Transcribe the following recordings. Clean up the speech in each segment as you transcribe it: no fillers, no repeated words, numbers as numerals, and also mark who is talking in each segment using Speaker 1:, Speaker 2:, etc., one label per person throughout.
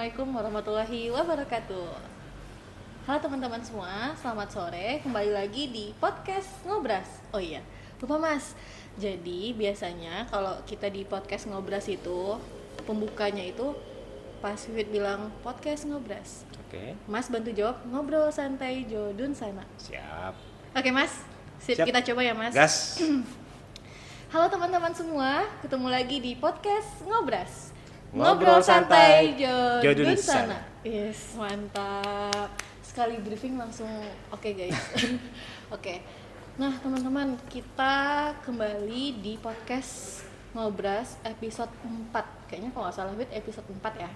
Speaker 1: Assalamualaikum warahmatullahi wabarakatuh. Halo teman-teman semua, selamat sore. Kembali lagi di podcast Ngobras. Oh iya, lupa mas. Jadi biasanya kalau kita di podcast Ngobras itu pembukanya itu pas Wiwit bilang podcast Ngobras.
Speaker 2: Oke.
Speaker 1: Mas bantu jawab ngobrol santai Jodun sana.
Speaker 2: Siap.
Speaker 1: Oke mas,
Speaker 2: Siap.
Speaker 1: kita coba ya mas.
Speaker 2: Gas.
Speaker 1: Halo teman-teman semua, ketemu lagi di podcast Ngobras.
Speaker 2: Ngobrol santai,
Speaker 1: Jodun
Speaker 2: Jodun
Speaker 1: sana.
Speaker 2: sana.
Speaker 1: Yes, mantap. Sekali briefing langsung oke guys. Oke. Nah, teman-teman, kita kembali di podcast Ngobras episode 4. Kayaknya kalau nggak salah episode 4 ya.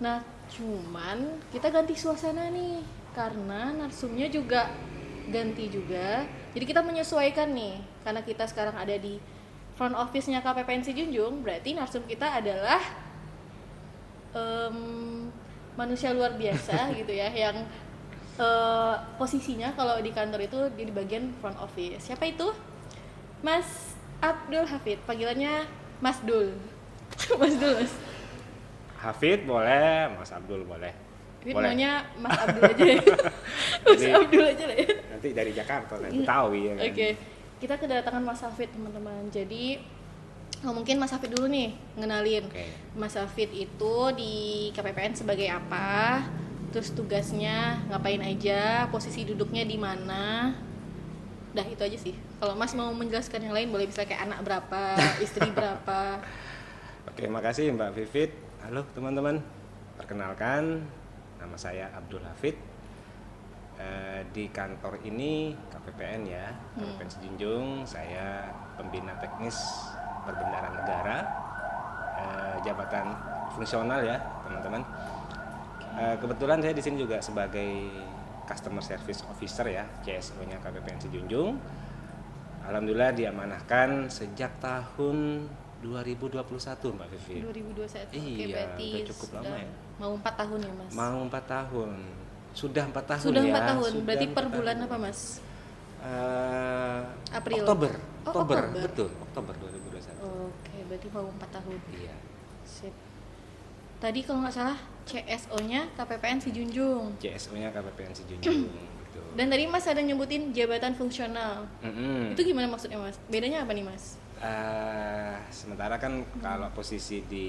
Speaker 1: Nah, cuman kita ganti suasana nih karena narsumnya juga ganti juga. Jadi kita menyesuaikan nih karena kita sekarang ada di front office-nya KPPN Junjung, berarti narsum kita adalah manusia luar biasa gitu ya, yang posisinya kalau di kantor itu di bagian front office. Siapa itu? Mas Abdul Hafid, panggilannya Mas Dul. Mas Dul, Mas.
Speaker 2: Hafid boleh, Mas Abdul boleh.
Speaker 1: Hafid
Speaker 2: Boleh.
Speaker 1: maunya Mas Abdul aja ya. Mas
Speaker 2: Jadi-
Speaker 1: Abdul aja lah ya.
Speaker 2: Nanti dari Jakarta, saya Betawi ya kan.
Speaker 1: Oke, kita kedatangan Mas Hafid teman-teman. Jadi mungkin Mas Hafid dulu nih ngenalin.
Speaker 2: Oke.
Speaker 1: Mas Hafid itu di KPPN sebagai apa? Terus tugasnya ngapain aja? Posisi duduknya di mana? Dah itu aja sih. Kalau Mas mau menjelaskan yang lain boleh, bisa kayak anak berapa, istri berapa.
Speaker 2: Oke, makasih Mbak Vivit. Halo teman-teman. Perkenalkan, nama saya Abdul Hafid. Di kantor ini KPPN ya, KPPN Junjung. Saya pembina teknis perbendaharaan negara, jabatan fungsional ya teman-teman. Kebetulan saya di sini juga sebagai Customer Service Officer ya, CSO-nya KPPN Junjung. Alhamdulillah diamanahkan sejak tahun 2021 Mbak Vivi.
Speaker 1: 2021. Oke,
Speaker 2: Iya,
Speaker 1: berarti
Speaker 2: udah cukup lama
Speaker 1: sudah
Speaker 2: ya.
Speaker 1: Mau 4 tahun ya, Mas?
Speaker 2: Mau 4 tahun. Sudah 4 tahun
Speaker 1: Sudah
Speaker 2: ya.
Speaker 1: 4 tahun.
Speaker 2: Sudah
Speaker 1: Berarti
Speaker 2: 4
Speaker 1: per bulan
Speaker 2: tahun.
Speaker 1: apa, Mas? April.
Speaker 2: Oktober.
Speaker 1: Oh,
Speaker 2: Oktober,
Speaker 1: Oktober.
Speaker 2: betul. Oktober 2021.
Speaker 1: Oke, berarti mau 4 tahun.
Speaker 2: Iya.
Speaker 1: Sip. Tadi kalau nggak salah CSO-nya KPPN Junjung.
Speaker 2: CSO-nya KPPN Junjung, betul.
Speaker 1: Dan tadi Mas ada nyebutin jabatan fungsional.
Speaker 2: Mm-mm.
Speaker 1: Itu gimana maksudnya, Mas? Bedanya apa nih, Mas?
Speaker 2: Sementara kan kalau posisi di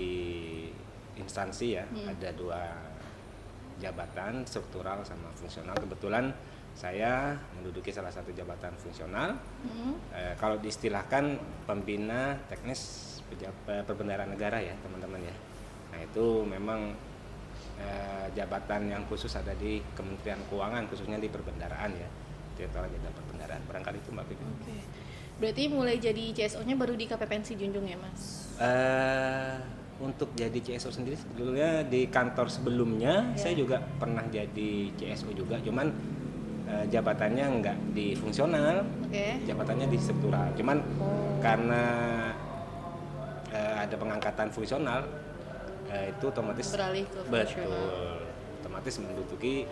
Speaker 2: instansi ya ada 2 jabatan, struktural sama fungsional. Kebetulan saya menduduki salah satu jabatan fungsional. Kalau diistilahkan pembina teknis perbendaharaan negara ya teman-teman ya. Nah itu memang jabatan yang khusus ada di Kementerian Keuangan, khususnya di perbendaharaan ya, Direktorat Jenderal Perbendaharaan. Barangkali itu Mbak Pipi.
Speaker 1: Oke. Berarti mulai jadi CSO-nya baru di KPPN Junjung ya, Mas?
Speaker 2: Untuk jadi CSO sendiri sebetulnya di kantor sebelumnya
Speaker 1: Ya.
Speaker 2: saya juga pernah jadi CSO juga, cuman jabatannya nggak di fungsional,
Speaker 1: Oke.
Speaker 2: jabatannya di struktural. Cuman karena ada pengangkatan fungsional, itu otomatis
Speaker 1: Beralih ke fungsional.
Speaker 2: betul, otomatis menduduki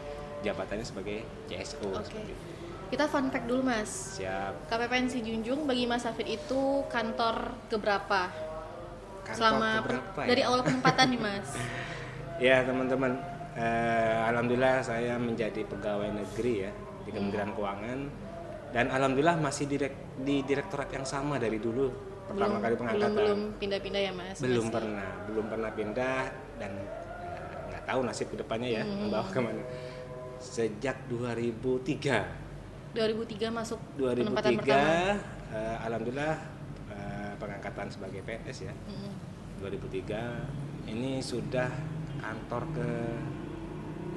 Speaker 2: jabatannya sebagai CSO.
Speaker 1: Oke.
Speaker 2: Seperti itu.
Speaker 1: Kita fun fact dulu, Mas.
Speaker 2: Siap.
Speaker 1: KPPN Junjung bagi Mas Hafid itu kantor keberapa?
Speaker 2: Kantor
Speaker 1: Selama
Speaker 2: keberapa ya?
Speaker 1: dari awal penempatan nih, Mas.
Speaker 2: Ya teman-teman, alhamdulillah saya menjadi pegawai negeri ya di Kementerian Keuangan, dan alhamdulillah masih di direktorat yang sama dari dulu pertama kali pengangkatan.
Speaker 1: belum pindah-pindah ya, Mas?
Speaker 2: belum
Speaker 1: Masih.
Speaker 2: pernah pindah, dan nggak tahu nasib kedepannya ya membawa kemana. Sejak 2003
Speaker 1: masuk penempatan pertama.
Speaker 2: alhamdulillah pengangkatan sebagai PNS ya. 2003 ini sudah kantor ke,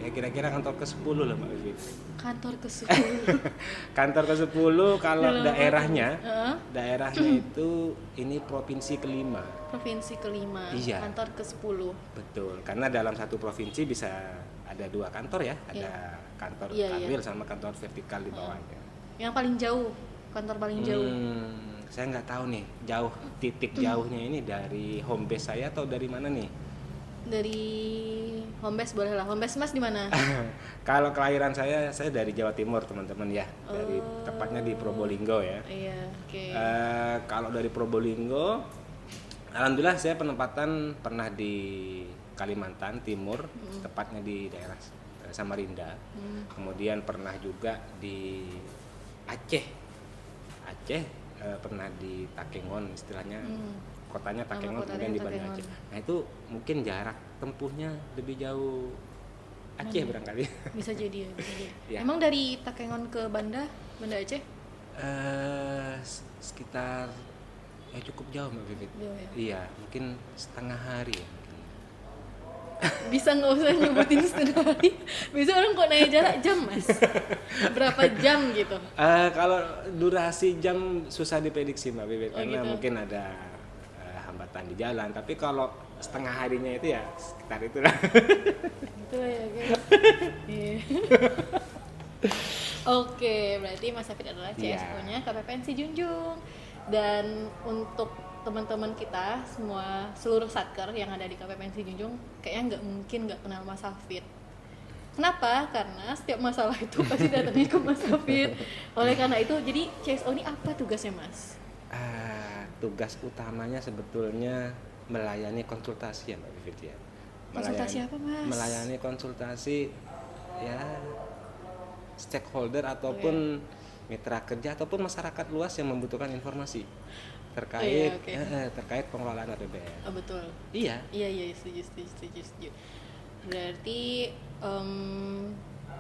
Speaker 2: ya kira-kira kantor ke-10 lah Mbak Vivi.
Speaker 1: Kantor ke-10.
Speaker 2: Kantor ke-10 kalau
Speaker 1: Dalam
Speaker 2: daerahnya
Speaker 1: Heeh.
Speaker 2: daerahnya itu ini provinsi kelima.
Speaker 1: Provinsi kelima.
Speaker 2: Iya.
Speaker 1: Kantor ke-10.
Speaker 2: Betul, karena dalam satu provinsi bisa ada 2 kantor ya, ada
Speaker 1: Iya.
Speaker 2: kantor
Speaker 1: Iya,
Speaker 2: kanwil sama kantor vertikal di bawahnya.
Speaker 1: Yang paling jauh, kantor paling jauh.
Speaker 2: Saya nggak tahu nih titik jauhnya ini dari home base saya atau dari mana nih.
Speaker 1: Dari home base boleh lah. Home base Mas di mana?
Speaker 2: Kalau kelahiran saya dari Jawa Timur teman-teman ya, dari tepatnya di Probolinggo ya.
Speaker 1: Iya, oke.
Speaker 2: Kalau dari Probolinggo, alhamdulillah saya penempatan pernah di Kalimantan Timur, tepatnya di daerah Samarinda. Kemudian pernah juga di Aceh. Pernah di Takengon, istilahnya kotanya Takengon, kemudian di Banda Aceh. Nah itu mungkin jarak tempuhnya lebih jauh Aceh barangkali.
Speaker 1: Bisa jadi ya, bisa jadi.
Speaker 2: Ya.
Speaker 1: Emang dari Takengon ke Banda Aceh?
Speaker 2: Sekitar cukup jauh Mbak Vivit.
Speaker 1: Jauh ya?
Speaker 2: Iya, mungkin setengah hari ya.
Speaker 1: Bisa nggak usah nyebutin setengah hari. Biasanya orang kok nanya jarak jam mas, berapa jam gitu?
Speaker 2: Kalau durasi jam susah diprediksi Mbak Bibit, karena
Speaker 1: gitu.
Speaker 2: mungkin ada hambatan di jalan. Tapi kalau setengah harinya itu ya sekitar itulah.
Speaker 1: Gitu ya guys. Iya. Oke, berarti Mas Hafid adalah CSO-nya KPPN Sijunjung. Dan untuk teman-teman kita semua, seluruh satker yang ada di KPPN Sijunjung kayaknya nggak mungkin nggak kenal Mas Hafid. Kenapa? Karena setiap masalah itu pasti datangnya ke Mas Hafid. Oleh karena itu, jadi CSO ini apa tugasnya Mas?
Speaker 2: Tugas utamanya sebetulnya melayani konsultasi ya Mbak Vivit ya.
Speaker 1: Konsultasi apa Mas?
Speaker 2: Melayani konsultasi ya stakeholder ataupun mitra kerja ataupun masyarakat luas yang membutuhkan informasi terkait terkait pengelolaan APBN.
Speaker 1: Oh, betul.
Speaker 2: Iya.
Speaker 1: Iya, setuju. Berarti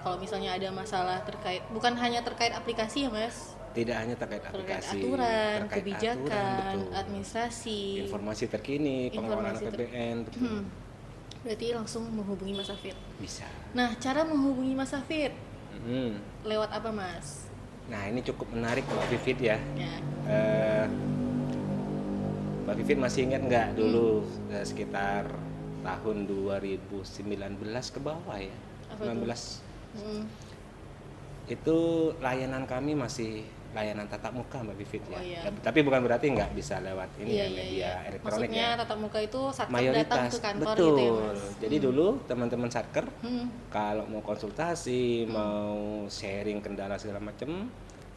Speaker 1: kalau misalnya ada masalah terkait, bukan hanya terkait aplikasi ya Mas?
Speaker 2: Tidak hanya terkait aplikasi,
Speaker 1: aturan,
Speaker 2: terkait
Speaker 1: kebijakan,
Speaker 2: betul.
Speaker 1: administrasi,
Speaker 2: informasi terkini, pengelolaan APBN, betul.
Speaker 1: Berarti langsung menghubungi Mas Hafid.
Speaker 2: Bisa.
Speaker 1: Nah, cara menghubungi Mas Hafid lewat apa Mas?
Speaker 2: Nah, ini cukup menarik Mbak Vivit ya. Mbak Vivit masih ingat nggak dulu sekitar tahun 2019 ke bawah ya?
Speaker 1: Apa
Speaker 2: 19. Itu layanan kami masih layanan tatap muka Mbak Vivit ya.
Speaker 1: Oh, iya.
Speaker 2: Tapi bukan berarti nggak bisa lewat ini media elektronik.
Speaker 1: Maksudnya
Speaker 2: ya.
Speaker 1: tatap muka itu satker
Speaker 2: Mayoritas
Speaker 1: datang ke kantor
Speaker 2: betul.
Speaker 1: gitu ya Mas?
Speaker 2: Jadi dulu teman-teman satker kalau mau konsultasi, mau sharing kendala segala macam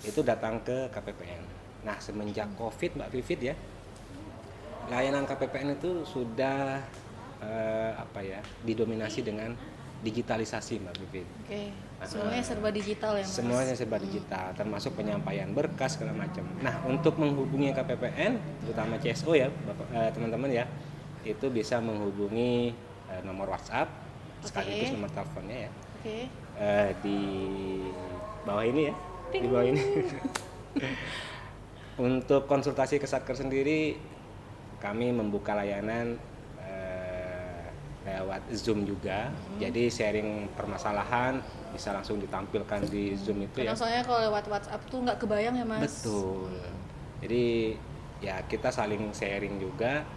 Speaker 2: itu datang ke KPPN. Nah, semenjak Covid Mbak Vivit ya, layanan KPPN itu sudah didominasi dengan digitalisasi Mbak Vivit.
Speaker 1: Oke. Semuanya serba digital ya Mas?
Speaker 2: Semuanya serba digital, termasuk penyampaian berkas segala macam. Nah, untuk menghubungi KPPN, terutama CSO ya, teman-teman ya, itu bisa menghubungi nomor WhatsApp, sekaligus nomor teleponnya ya. Di bawah ini ya, di bawah ini. Untuk konsultasi ke satker sendiri, kami membuka layanan lewat Zoom juga. Jadi sharing permasalahan bisa langsung ditampilkan di Zoom itu.
Speaker 1: Karena soalnya kalau lewat WhatsApp tuh nggak kebayang ya Mas.
Speaker 2: Betul. Jadi ya kita saling sharing juga,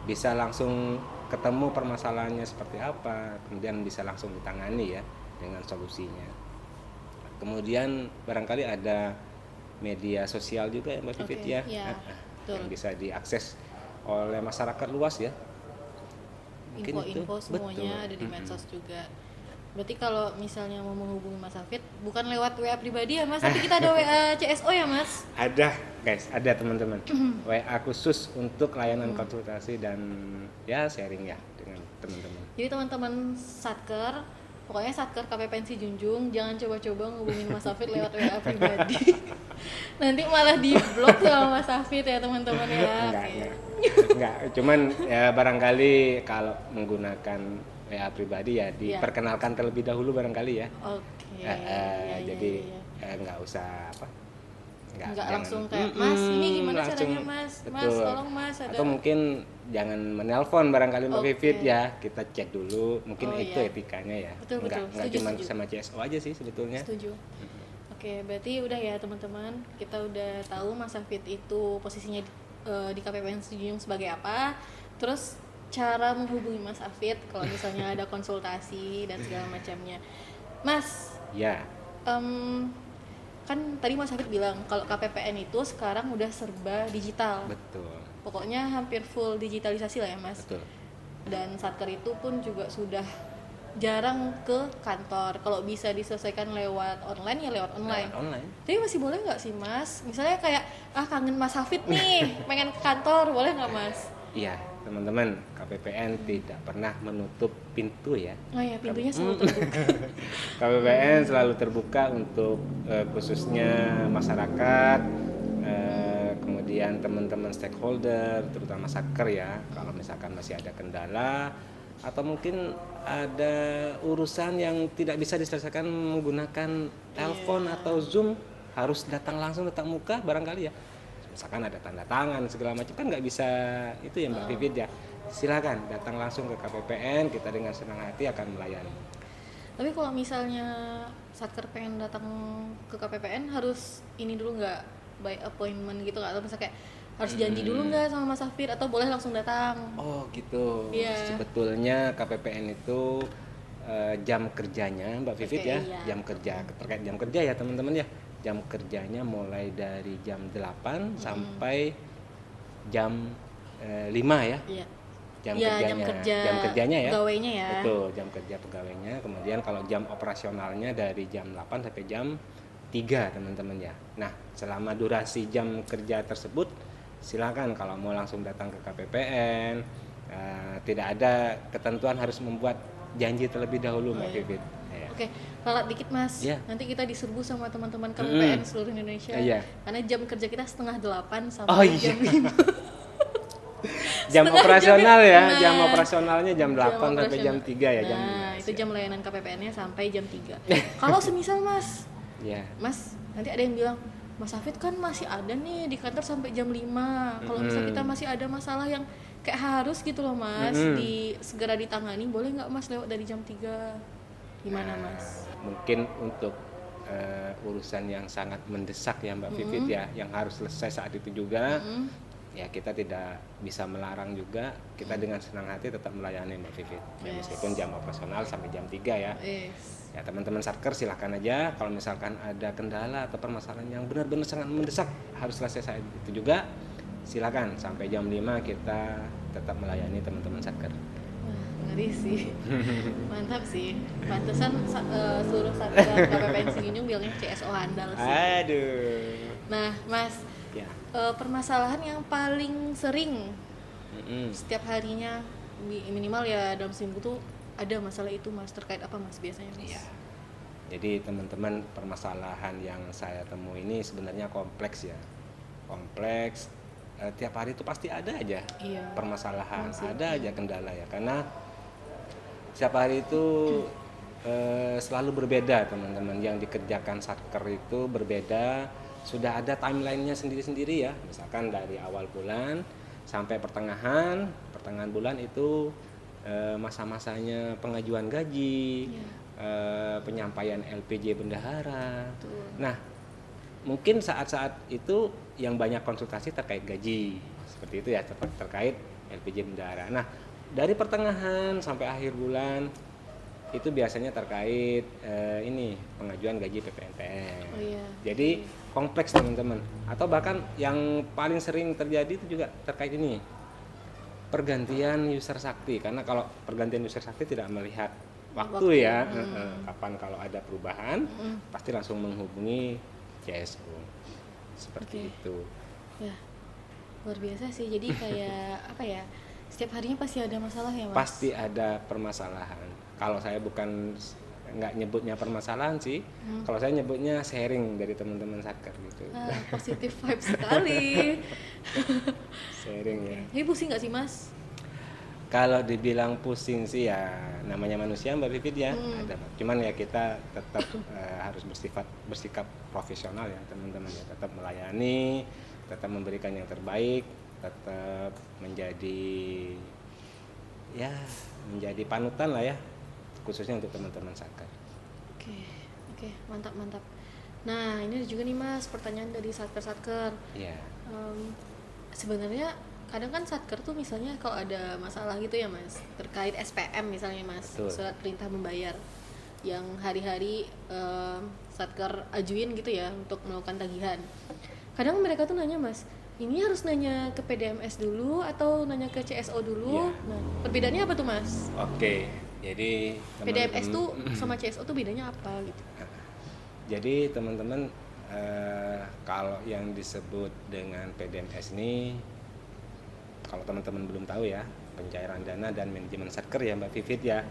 Speaker 2: bisa langsung ketemu permasalahannya seperti apa, kemudian bisa langsung ditangani ya dengan solusinya. Kemudian barangkali ada media sosial juga ya Mbak Vivit ya, yang bisa diakses oleh masyarakat luas ya.
Speaker 1: Info-info semuanya ada di medsos juga. Berarti kalau misalnya mau menghubungi Mas Hafid bukan lewat WA pribadi ya Mas, tapi kita ada WA CSO ya Mas?
Speaker 2: Ada guys, ada teman-teman. WA khusus untuk layanan konsultasi dan ya sharing ya dengan teman-teman.
Speaker 1: Jadi teman-teman satker, pokoknya satker KPPN Sijunjung jangan coba-coba ngehubungin Mas Hafid lewat WA pribadi. Nanti malah di-blok sama Mas Hafid ya teman-teman ya.
Speaker 2: Enggak, cuman ya barangkali kalau menggunakan WA pribadi ya diperkenalkan terlebih dahulu barangkali ya.
Speaker 1: Oke.
Speaker 2: Jadi nggak usah apa?
Speaker 1: Nggak langsung kayak Mas ini gimana caranya Mas?
Speaker 2: Betul.
Speaker 1: Mas tolong Mas ada.
Speaker 2: Atau mungkin jangan menelpon barangkali Mbak Vivit ya, kita chat dulu. Mungkin itu etikanya ya.
Speaker 1: Betul.
Speaker 2: Nggak cuma sama CSO aja sih sebetulnya.
Speaker 1: Setuju. Oke, berarti udah ya teman-teman, kita udah tahu Mas Hafid itu posisinya di KPPN Sijunjung sebagai apa. Terus cara menghubungi Mas Hafid kalau misalnya ada konsultasi dan segala macamnya. Mas.
Speaker 2: Ya.
Speaker 1: Kan tadi Mas Hafid bilang kalau KPPN itu sekarang udah serba digital.
Speaker 2: Betul.
Speaker 1: Pokoknya hampir full digitalisasi lah ya Mas.
Speaker 2: Betul.
Speaker 1: Dan satker itu pun juga sudah jarang ke kantor. Kalau bisa diselesaikan lewat online ya lewat online. Tapi masih boleh nggak sih Mas? Misalnya kayak kangen Mas Hafid nih, pengen ke kantor, boleh nggak Mas?
Speaker 2: Iya. teman-teman, KPPN tidak pernah menutup pintu ya.
Speaker 1: Oh ya, pintunya selalu terbuka.
Speaker 2: KPPN selalu terbuka untuk khususnya masyarakat, kemudian teman-teman stakeholder, terutama Satker ya. Kalau misalkan masih ada kendala atau mungkin ada urusan yang tidak bisa diselesaikan menggunakan telepon atau Zoom, harus datang langsung tatap muka barangkali ya. Misalkan ada tanda tangan segala macam kan nggak bisa itu ya Mbak Vivit ya. Silakan datang langsung ke KPPN, kita dengan senang hati akan melayani.
Speaker 1: Tapi kalau misalnya Satker pengen datang ke KPPN harus ini dulu nggak, by appointment gitu nggak, atau misalnya kayak harus janji dulu nggak sama Mas Hafid atau boleh langsung datang?
Speaker 2: Oh gitu.
Speaker 1: Iya.
Speaker 2: Sebetulnya KPPN itu jam kerjanya Mbak Vivit ya,
Speaker 1: iya.
Speaker 2: jam kerja, terkait jam kerja ya teman-teman ya. Jam kerjanya mulai dari jam 8 sampai jam 5 ya.
Speaker 1: Iya.
Speaker 2: Jam
Speaker 1: Ya,
Speaker 2: kerjanya. Jam kerjanya ya.
Speaker 1: Pegawainya ya.
Speaker 2: Betul, jam kerja pegawainya. Kemudian kalau jam operasionalnya dari jam 8 sampai jam 3 teman-teman ya. Nah, selama durasi jam kerja tersebut silakan kalau mau langsung datang ke KPPN. Tidak ada ketentuan harus membuat janji terlebih dahulu Mbak Vivit. Ya.
Speaker 1: Oke, ralat dikit Mas.
Speaker 2: Iya.
Speaker 1: Nanti kita diserbu sama teman-teman KPPN seluruh Indonesia.
Speaker 2: Iya.
Speaker 1: Karena jam kerja kita 7:30 sampai
Speaker 2: Oh, iya.
Speaker 1: jam 5.
Speaker 2: Jam
Speaker 1: Setengah
Speaker 2: operasional
Speaker 1: jam
Speaker 2: ya,
Speaker 1: nah,
Speaker 2: jam operasionalnya jam 8 sampai
Speaker 1: operasional.
Speaker 2: jam 3 ya.
Speaker 1: Nah, itu jam layanan KPPN-nya sampai jam 3. Kalau semisal Mas,
Speaker 2: Ya.
Speaker 1: Mas, nanti ada yang bilang, Mas Hafid kan masih ada nih di kantor sampai jam 5. Kalau misalnya kita masih ada masalah yang kayak harus gitu loh Mas, segera ditangani, boleh nggak Mas lewat dari jam 3? Gimana Mas?
Speaker 2: Mungkin untuk urusan yang sangat mendesak ya Mbak Vivit ya, yang harus selesai saat itu juga, ya kita tidak bisa melarang juga, kita dengan senang hati tetap melayani Mbak Vivit. Ya, meskipun jam operasional sampai jam 3 ya. Ya teman-teman Satker silahkan aja, kalau misalkan ada kendala atau permasalahan yang benar-benar sangat mendesak harus selesai saat itu juga, silakan sampai jam 5 kita tetap melayani teman-teman Satker.
Speaker 1: Wah, ngeri sih. Mantap sih. Pantesan seluruh Satker KPPN Senyum bilangnya CSO handal sih.
Speaker 2: Aduh.
Speaker 1: Nah, Mas,
Speaker 2: Ya.
Speaker 1: permasalahan yang paling sering setiap harinya minimal ya dalam seminggu tuh ada masalah itu Mas, terkait apa Mas biasanya Mas?
Speaker 2: Iya. Jadi teman-teman, permasalahan yang saya temui ini sebenarnya kompleks ya. Kompleks, tiap hari itu pasti ada aja permasalahan, ada aja kendala ya. Karena setiap hari itu selalu berbeda teman-teman. Yang dikerjakan Satker itu berbeda, sudah ada timelinenya sendiri-sendiri ya. Misalkan dari awal bulan sampai pertengahan bulan itu masa-masanya pengajuan gaji, penyampaian LPJ bendahara. Nah, mungkin saat-saat itu yang banyak konsultasi terkait gaji, seperti itu ya, terkait LPJ bendahara. Nah, dari pertengahan sampai akhir bulan itu biasanya terkait ini pengajuan gaji PPNPM. Jadi kompleks teman-teman. Atau bahkan yang paling sering terjadi itu juga terkait ini, pergantian user sakti. Karena kalau pergantian user sakti tidak melihat waktu ya, kapan kalau ada perubahan pasti langsung menghubungi CSO seperti itu.
Speaker 1: Ya, luar biasa sih. Jadi kayak apa ya, setiap harinya pasti ada masalah ya Mas?
Speaker 2: Pasti ada permasalahan. Kalau saya bukan nggak nyebutnya permasalahan sih, kalau saya nyebutnya sharing dari teman-teman Satker gitu.
Speaker 1: Positif vibe sekali.
Speaker 2: Sharing ya.
Speaker 1: Ini pusing nggak sih Mas?
Speaker 2: Kalau dibilang pusing sih ya namanya manusia Mbak Vivit ya, ada. Cuman ya kita tetap harus bersikap profesional ya teman-teman ya, tetap melayani, tetap memberikan yang terbaik, tetap menjadi panutan lah ya, khususnya untuk teman-teman Satker.
Speaker 1: Oke, mantap. Nah, ini juga nih Mas, pertanyaan dari Satker.
Speaker 2: Iya.
Speaker 1: Sebenarnya kadang kan Satker tuh misalnya kalau ada masalah gitu ya Mas, terkait SPM misalnya Mas, surat perintah membayar yang hari-hari Satker ajuin gitu ya untuk melakukan tagihan. Kadang mereka tuh nanya Mas, ini harus nanya ke PDMS dulu atau nanya ke CSO dulu? Nah, perbedaannya apa tuh Mas?
Speaker 2: Oke, jadi
Speaker 1: PDMS tuh sama CSO tuh bedanya apa gitu?
Speaker 2: Jadi teman-teman, kalau yang disebut dengan PDMS ini kalau teman-teman belum tahu ya, pencairan dana dan manajemen satker ya Mbak Vivit ya.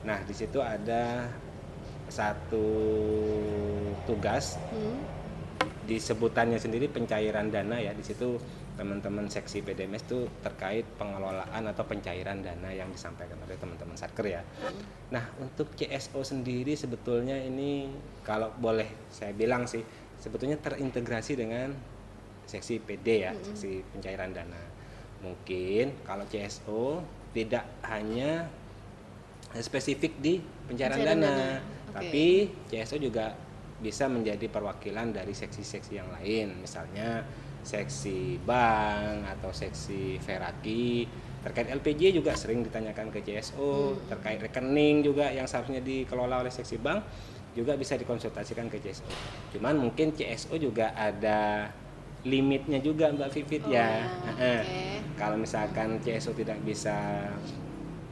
Speaker 2: Nah, di situ ada satu tugas di sebutannya sendiri pencairan dana ya. Di situ teman-teman seksi PDMS itu terkait pengelolaan atau pencairan dana yang disampaikan oleh teman-teman satker ya. Nah, untuk CSO sendiri sebetulnya ini kalau boleh saya bilang sih sebetulnya terintegrasi dengan seksi PD ya, seksi pencairan dana. Mungkin kalau CSO tidak hanya spesifik di pencairan dana. Tapi CSO juga bisa menjadi perwakilan dari seksi-seksi yang lain, misalnya seksi bank atau seksi Veraki. Terkait LPJ juga sering ditanyakan ke CSO, terkait rekening juga yang seharusnya dikelola oleh seksi bank juga bisa dikonsultasikan ke CSO. Cuman mungkin CSO juga ada limitnya juga Mbak Vivit ya. Kalau misalkan CSO tidak bisa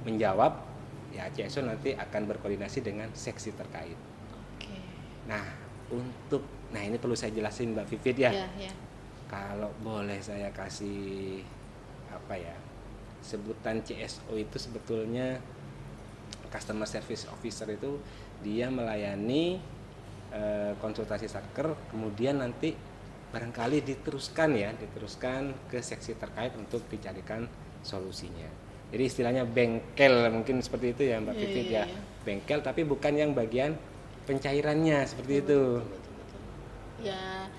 Speaker 2: menjawab, ya CSO nanti akan berkoordinasi dengan seksi terkait. Nah, ini perlu saya jelasin Mbak Vivit ya. Kalau boleh saya kasih sebutan CSO itu sebetulnya Customer Service Officer itu dia melayani konsultasi satker, kemudian nanti barangkali diteruskan ke seksi terkait untuk dicarikan solusinya. Jadi istilahnya bengkel mungkin seperti itu ya Mbak Vivit ya. Bengkel tapi bukan yang bagian pencairannya seperti itu.
Speaker 1: Ya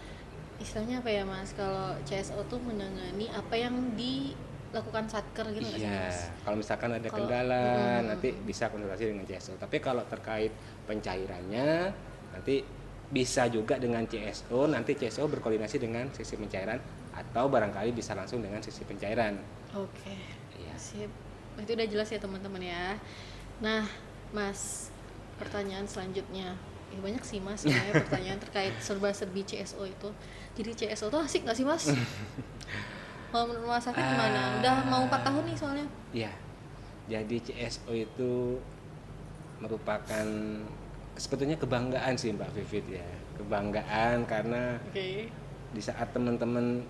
Speaker 1: istilahnya apa ya Mas, kalau CSO tuh menangani apa yang dilakukan satker gitu nggak sih Mas?
Speaker 2: Kalau misalkan ada kendala nanti bisa konsultasi dengan CSO. Tapi kalau terkait pencairannya nanti bisa juga dengan CSO, nanti CSO berkoordinasi dengan sisi pencairan atau barangkali bisa langsung dengan sisi pencairan.
Speaker 1: Sip. Itu udah jelas ya teman-teman ya. Nah Mas, pertanyaan selanjutnya banyak sih Mas sebenarnya pertanyaan terkait serba-serbi CSO itu. Jadi CSO tuh asik gak sih Mas? Kalau menurut Mas Hafid gimana? Udah mau 4 tahun nih soalnya.
Speaker 2: Iya. Jadi CSO itu merupakan sebetulnya kebanggaan sih Mbak Vivit ya. Kebanggaan karena di saat teman-teman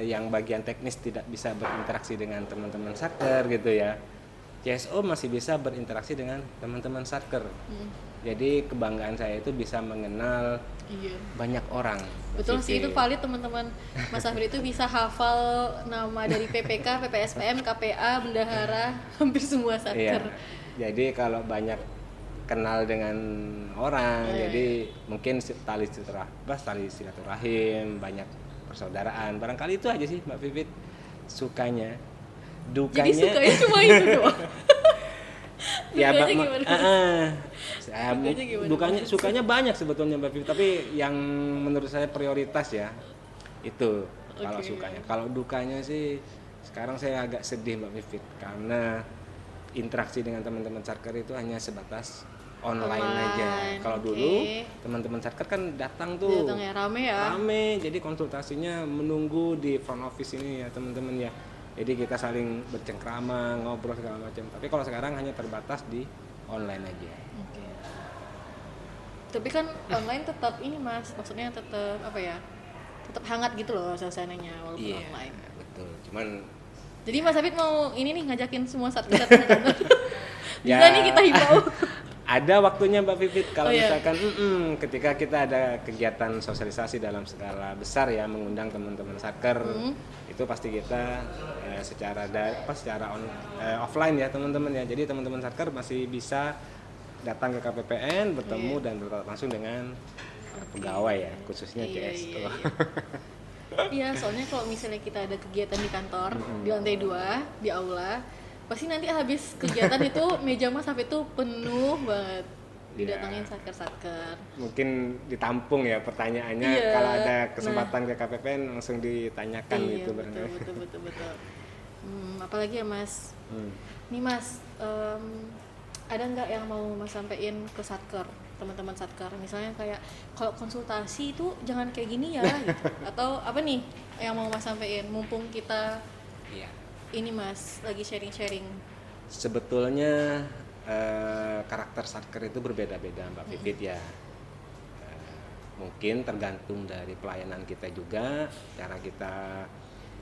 Speaker 2: yang bagian teknis tidak bisa berinteraksi dengan teman-teman satker gitu ya, CSO masih bisa berinteraksi dengan teman-teman satker. Jadi kebanggaan saya itu bisa mengenal banyak orang.
Speaker 1: Betul sih, itu valid teman-teman. Mas Hafid itu bisa hafal nama dari PPK, PPSPM, KPA, bendahara, hampir semua satker.
Speaker 2: Jadi kalau banyak kenal dengan orang, jadi mungkin tali silaturahim, banyak persaudaraan. Barangkali itu aja sih Mbak Vivit sukanya. Dukanya. Jadi
Speaker 1: sukanya cuma itu doang.
Speaker 2: Dukanya sukanya banyak sebetulnya Mbak Vivit, tapi yang menurut saya prioritas ya itu kalau sukanya. Kalau dukanya sih sekarang saya agak sedih Mbak Vivit karena interaksi dengan teman-teman satker itu hanya sebatas online aja. Kalau dulu teman-teman satker kan datang tuh rame, jadi konsultasinya menunggu di front office ini ya teman-teman ya. Jadi kita saling bercengkrama, ngobrol segala macam. Tapi kalau sekarang hanya terbatas di online aja.
Speaker 1: Tapi kan online tetap ini Mas, maksudnya tetap tetap hangat gitu loh suasananya walaupun online.
Speaker 2: Betul. Cuman
Speaker 1: jadi Mas Hafid mau ini nih ngajakin semua satker kantor. Bisa nih kita himbau.
Speaker 2: Ada waktunya Mbak Vivit kalau misalkan ketika kita ada kegiatan sosialisasi dalam skala besar ya, mengundang teman-teman satker, itu pasti kita secara offline ya teman-teman ya. Jadi teman-teman satker masih bisa datang ke KPPN, bertemu dan bertatap langsung dengan pegawai ya, khususnya CSO.
Speaker 1: Iya, soalnya kalau misalnya kita ada kegiatan di kantor di lantai 2 di aula, pasti nanti habis kegiatan itu meja Mas Hafid itu penuh banget didatangin satker-satker.
Speaker 2: Mungkin ditampung ya pertanyaannya, kalau ada kesempatan ke KPPN langsung ditanyakan gitu barangkali.
Speaker 1: Betul. Apalagi ya Mas? Nih Mas, ada nggak yang mau Mas sampein ke satker, teman-teman satker? Misalnya kayak kalau konsultasi itu jangan kayak gini ya gitu. Atau apa nih yang mau Mas sampein mumpung kita ini Mas lagi sharing-sharing?
Speaker 2: Sebetulnya karakter satker itu berbeda-beda Mbak Vivit ya. Mungkin tergantung dari pelayanan kita juga, cara kita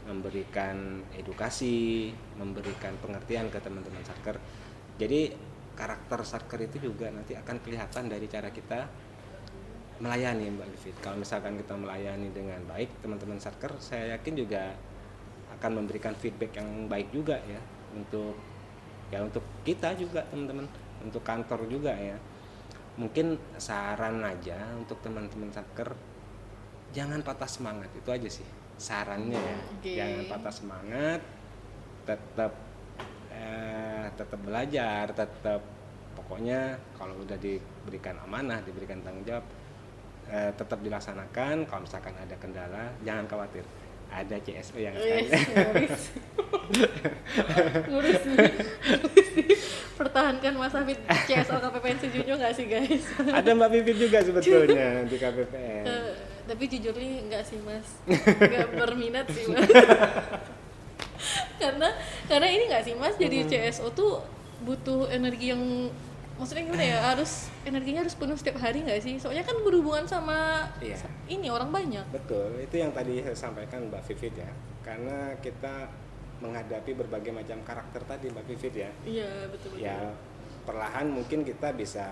Speaker 2: memberikan edukasi, memberikan pengertian ke teman-teman satker. Jadi karakter satker itu juga nanti akan kelihatan dari cara kita melayani, Mbak Vivit. Kalau misalkan kita melayani dengan baik, teman-teman satker saya yakin juga akan memberikan feedback yang baik juga ya untuk kita juga teman-teman, untuk kantor juga ya. Mungkin saran aja untuk teman-teman satker, jangan patah semangat, itu aja sih sarannya ya.
Speaker 1: Okay.
Speaker 2: Jangan patah semangat, tetap belajar, tetap pokoknya kalau udah diberikan amanah, diberikan tanggung jawab, tetap dilaksanakan. Kalau misalkan ada kendala, jangan khawatir, ada CSO yang akan
Speaker 1: ngurus pertahankan Mas Hafid CSO KPPN Sejunjung nggak sih guys?
Speaker 2: Ada Mbak Vivit juga sebetulnya di KPPN.
Speaker 1: Tapi jujur nih nggak sih Mas, nggak berminat sih Mas. karena ini nggak sih Mas, jadi CSO tuh butuh energi yang, maksudnya gimana ya, energinya harus penuh setiap hari nggak sih? Soalnya kan berhubungan sama ini orang banyak.
Speaker 2: Betul, itu yang tadi saya sampaikan Mbak Vivit ya. Karena kita menghadapi berbagai macam karakter tadi Mbak Vivit ya.
Speaker 1: Iya betul.
Speaker 2: Ya perlahan mungkin kita bisa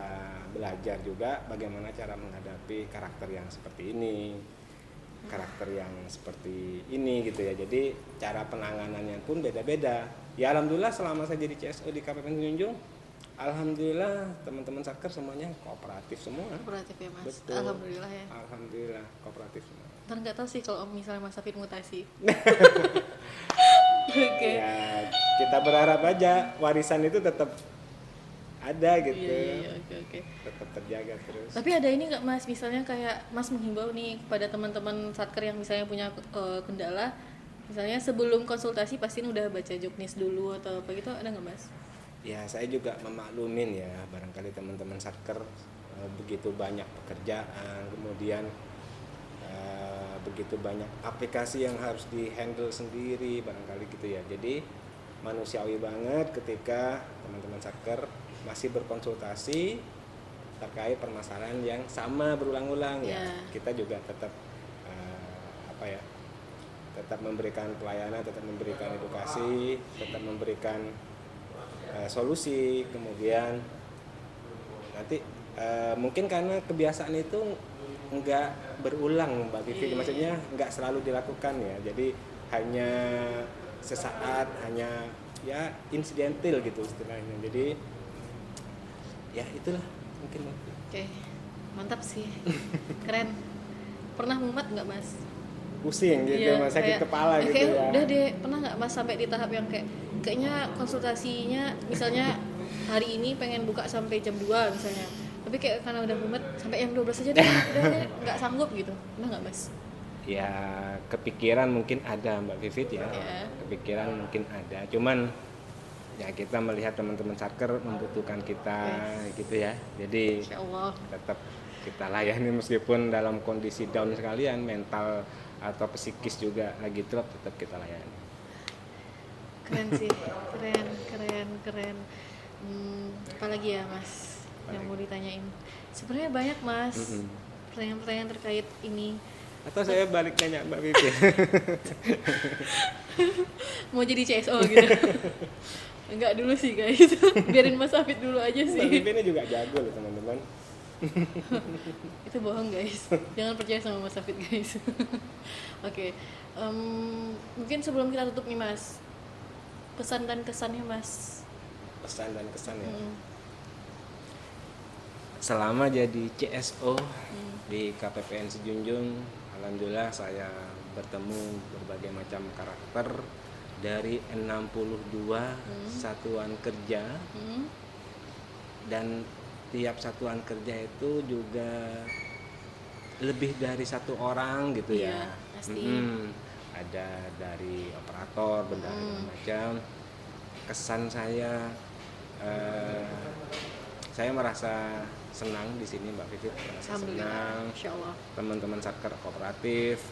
Speaker 2: belajar juga bagaimana cara menghadapi karakter yang seperti ini, karakter yang seperti ini gitu ya. Jadi cara penanganannya pun beda-beda. Ya alhamdulillah selama saya jadi CSO di KPPN Sejunjung, alhamdulillah teman-teman satker semuanya kooperatif semua.
Speaker 1: Kooperatif ya Mas.
Speaker 2: Betul.
Speaker 1: Alhamdulillah ya.
Speaker 2: Alhamdulillah kooperatif semua.
Speaker 1: Ntar nggak tahu sih kalau misalnya Mas Hafid mutasi. Okay.
Speaker 2: Ya kita berharap aja warisan itu tetap ada gitu.
Speaker 1: Iya, oke.
Speaker 2: Tetap terjaga terus.
Speaker 1: Tapi ada ini nggak Mas, misalnya kayak Mas menghimbau nih kepada teman-teman satker yang misalnya punya kendala, misalnya sebelum konsultasi pastiin udah baca juknis dulu atau apa gitu, ada nggak Mas?
Speaker 2: Ya saya juga memaklumin ya, barangkali teman-teman satker begitu banyak pekerjaan, kemudian begitu banyak aplikasi yang harus di-handle sendiri barangkali gitu ya. Jadi manusiawi banget ketika teman-teman satker masih berkonsultasi terkait permasalahan yang sama berulang-ulang ya. Kita juga tetap tetap memberikan pelayanan, tetap memberikan edukasi, tetap memberikan solusi. Kemudian nanti mungkin karena kebiasaan itu enggak berulang Mbak Vivi, maksudnya enggak selalu dilakukan ya. Jadi hanya sesaat, hanya ya insidental gitu istilahnya. Jadi ya itulah mungkin.
Speaker 1: Oke, mantap sih, keren. Pernah mumet nggak Mas?
Speaker 2: Pusing gitu, Mas, sakit kepala gitu ya.
Speaker 1: Udah deh, pernah nggak Mas sampai di tahap yang kayaknya konsultasinya misalnya hari ini pengen buka sampai jam 2 misalnya, tapi kayak karena udah mumet sampai jam 12 aja deh, udah nggak sanggup gitu, pernah nggak Mas?
Speaker 2: Ya kepikiran mungkin ada Mbak Vivit ya, kepikiran mungkin ada, cuman ya kita melihat teman-teman satker membutuhkan kita gitu ya, jadi tetap kita layani meskipun dalam kondisi down sekalian, mental atau psikis juga lagi drop, tetap kita layani.
Speaker 1: Keren sih, keren. Apalagi ya Mas yang mau ditanyain? Sebenarnya banyak Mas, pertanyaan-pertanyaan terkait ini.
Speaker 2: Atau saya balik tanya Mbak Vivi.
Speaker 1: Mau jadi CSO gitu? Enggak dulu sih guys, biarin Mas Hafid dulu aja sih.
Speaker 2: Mbak Vivi ini juga jago loh teman-teman.
Speaker 1: Itu bohong guys, jangan percaya sama Mas Hafid guys. Oke. Mungkin sebelum kita tutup nih Mas, pesan dan kesannya Mas.
Speaker 2: Pesan dan kesan ya. Selama jadi CSO di KPPN Sejunjung, alhamdulillah saya bertemu berbagai macam karakter dari 62 satuan kerja, dan tiap satuan kerja itu juga lebih dari satu orang gitu ya.
Speaker 1: Pasti.
Speaker 2: Ada dari operator, bendahara macam. Kesan saya merasa senang di sini Mbak Vivi, merasa senang. Teman-teman satker kooperatif,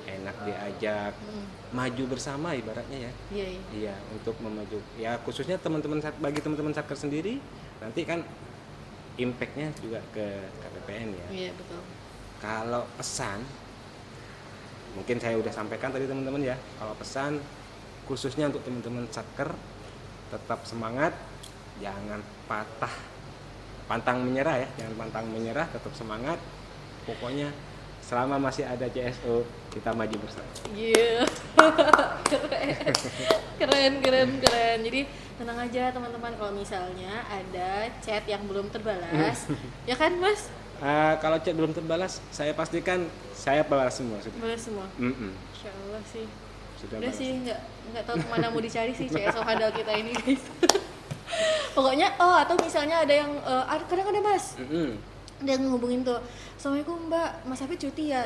Speaker 2: enak diajak, maju bersama ibaratnya ya. Iya, untuk memaju. Ya khususnya bagi teman-teman satker sendiri, nanti kan impact-nya juga ke KPPN ya.
Speaker 1: Iya betul.
Speaker 2: Kalau pesan, mungkin saya udah sampaikan tadi teman-teman ya, kalau pesan khususnya untuk teman-teman satker, tetap semangat, jangan pantang menyerah ya, jangan pantang menyerah, tetap semangat. Pokoknya selama masih ada CSO, kita maju bersama.
Speaker 1: Iya. Keren. Jadi tenang aja teman-teman, kalau misalnya ada chat yang belum terbalas, ya kan Mas?
Speaker 2: Kalau chat belum terbalas, saya pastikan saya balas semua.
Speaker 1: Balas semua. Insya Allah sih.
Speaker 2: Sudah
Speaker 1: Udah
Speaker 2: balas.
Speaker 1: sih, nggak tahu kemana mau dicari sih CSO handal kita ini guys. Pokoknya atau misalnya ada yang kadang ada Mas, dia ngehubungin tuh, Assalamualaikum Mbak, Mas Hafid cuti ya.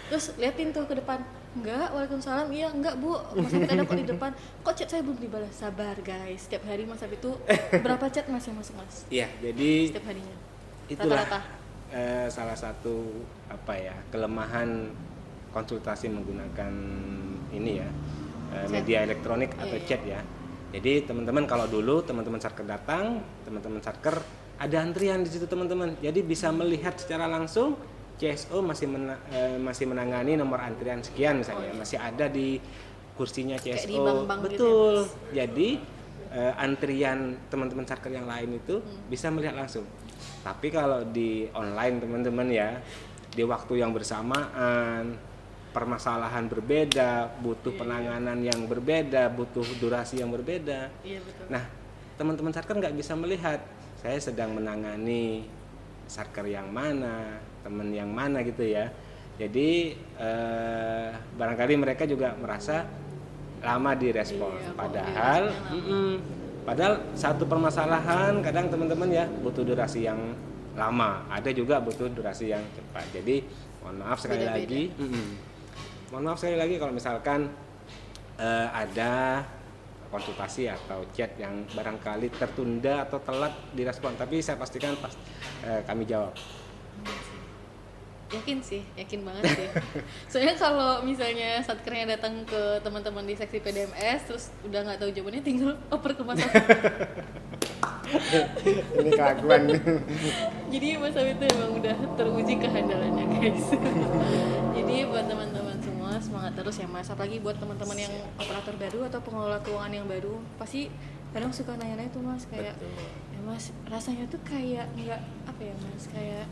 Speaker 1: Terus liatin tuh ke depan, enggak, waalaikumsalam, iya enggak Bu, Mas Hafid ada kok di depan, kok chat saya belum dibalas. Sabar guys, setiap hari Mas Hafid tuh berapa chat Mas yang masuk Mas?
Speaker 2: Iya, jadi
Speaker 1: Setiap harinya.
Speaker 2: itulah
Speaker 1: Rata-rata.
Speaker 2: salah satu kelemahan konsultasi menggunakan ini ya, media elektronik atau
Speaker 1: Iya.
Speaker 2: chat ya. Jadi teman-teman kalau dulu teman-teman satker datang, teman-teman satker ada antrian di situ teman-teman. Jadi bisa melihat secara langsung CSO masih menangani nomor antrian sekian misalnya, masih ada di kursinya CSO.
Speaker 1: Kayak di bank-bank gitu
Speaker 2: betul.
Speaker 1: ya, Mas?
Speaker 2: Jadi antrian teman-teman satker yang lain itu bisa melihat langsung. Tapi kalau di online teman-teman ya, di waktu yang bersamaan, permasalahan berbeda, butuh penanganan yang berbeda, butuh durasi yang berbeda.
Speaker 1: Iya betul.
Speaker 2: Nah, teman-teman satker nggak bisa melihat saya sedang menangani satker yang mana, teman yang mana gitu ya. Jadi barangkali mereka juga merasa lama direspon.
Speaker 1: Iya,
Speaker 2: Padahal satu permasalahan kadang teman-teman ya butuh durasi yang lama, ada juga butuh durasi yang cepat. Jadi mohon maaf sekali
Speaker 1: Beda-beda.
Speaker 2: mohon maaf sekali lagi kalau misalkan ada konsultasi atau chat yang barangkali tertunda atau telat direspon, tapi saya pastikan kami jawab.
Speaker 1: Yakin banget sih. Soalnya kalau misalnya satkernya datang ke teman-teman di seksi PDMS terus udah nggak tahu jawabannya, tinggal oper ke Mas Hafid.
Speaker 2: Ini kelakuan.
Speaker 1: Jadi Mas Hafid itu emang udah teruji kehandalannya guys. Jadi buat teman-teman semua semangat terus ya Mas. Apalagi buat teman-teman yang operator baru atau pengelola keuangan yang baru, pasti kadang suka nanya-nanya tuh Mas, kayak ya Mas rasanya tuh kayak nggak Mas, kayak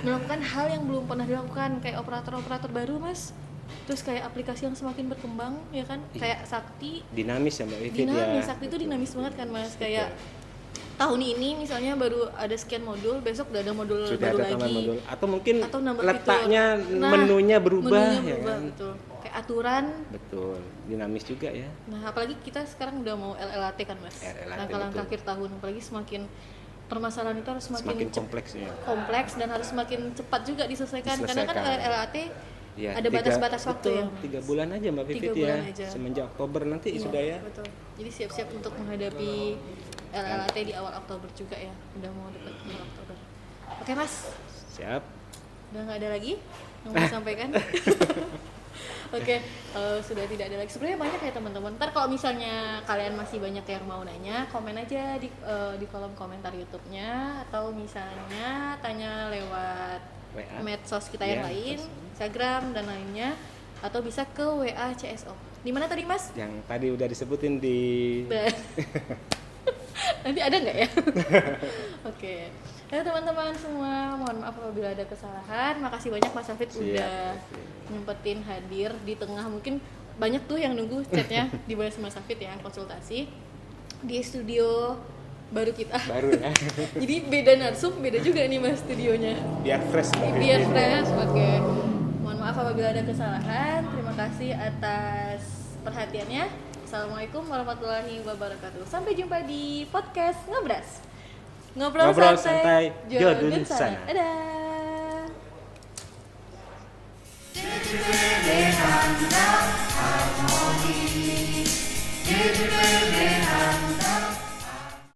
Speaker 1: melakukan hal yang belum pernah dilakukan, kayak operator-operator baru Mas. Terus kayak aplikasi yang semakin berkembang ya kan, kayak Sakti
Speaker 2: Dinamis ya Mbak Vivit ya.
Speaker 1: dinamis, Sakti itu dinamis banget kan Mas, kayak tahun ini misalnya baru ada sekian modul, besok udah ada modul
Speaker 2: Sudah
Speaker 1: baru
Speaker 2: ada tambahan
Speaker 1: lagi,
Speaker 2: modul atau mungkin
Speaker 1: atau nambah
Speaker 2: letaknya
Speaker 1: fitur. Nah,
Speaker 2: menunya berubah ya
Speaker 1: berubah,
Speaker 2: kan.
Speaker 1: betul. Kayak aturan.
Speaker 2: Betul, dinamis juga ya.
Speaker 1: Nah, apalagi kita sekarang udah mau LLAT kan Mas.
Speaker 2: LLAT,
Speaker 1: Langkah-langkah
Speaker 2: betul.
Speaker 1: akhir tahun, apalagi semakin permasalahan itu harus
Speaker 2: Semakin kompleks ya.
Speaker 1: kompleks dan harus semakin cepat juga diselesaikan. Karena kan
Speaker 2: Diselesaikan.
Speaker 1: LLAT
Speaker 2: Ya,
Speaker 1: ada batas-batas waktu
Speaker 2: betul,
Speaker 1: ya. Mas.
Speaker 2: 3 bulan aja Mbak
Speaker 1: 3
Speaker 2: Vivit
Speaker 1: bulan
Speaker 2: ya.
Speaker 1: aja.
Speaker 2: Semenjak Oktober nanti
Speaker 1: Iya,
Speaker 2: sudah ya.
Speaker 1: Betul. Jadi siap-siap untuk menghadapi LLAT di awal Oktober juga ya. Udah mau dekat awal Oktober. Oke Mas,
Speaker 2: Siap.
Speaker 1: udah nggak ada lagi yang mau disampaikan? Oke, kalau sudah tidak ada lagi, sebenarnya banyak ya teman-teman. Ntar kalau misalnya kalian masih banyak yang mau nanya, komen aja di kolom komentar YouTube-nya, atau misalnya tanya lewat
Speaker 2: WA.
Speaker 1: medsos kita yang
Speaker 2: Ya,
Speaker 1: lain,
Speaker 2: medsos.
Speaker 1: Instagram dan lainnya, atau bisa ke WA CSO. Di mana tadi Mas?
Speaker 2: Yang tadi udah disebutin di
Speaker 1: Nanti ada nggak ya? Oke. Ya teman-teman semua, mohon maaf apabila ada kesalahan. Makasih banyak Mas Hafid
Speaker 2: Siap,
Speaker 1: udah nyempetin hadir di tengah, mungkin banyak tuh yang nunggu chatnya dibalas Mas Hafid ya, konsultasi di studio baru kita.
Speaker 2: baru ya.
Speaker 1: Jadi beda narsum, beda juga nih Mas studionya.
Speaker 2: Biar fresh Mbak
Speaker 1: Biar
Speaker 2: Vivit.
Speaker 1: fresh, oke. Mohon maaf apabila ada kesalahan. Terima kasih atas perhatiannya. Assalamualaikum warahmatullahi wabarakatuh. Sampai jumpa di podcast Ngobras. Ngobrol
Speaker 2: Ngobrol
Speaker 1: santai,
Speaker 2: santai, jodun
Speaker 1: jodun sana.
Speaker 2: sana.
Speaker 1: Dadah.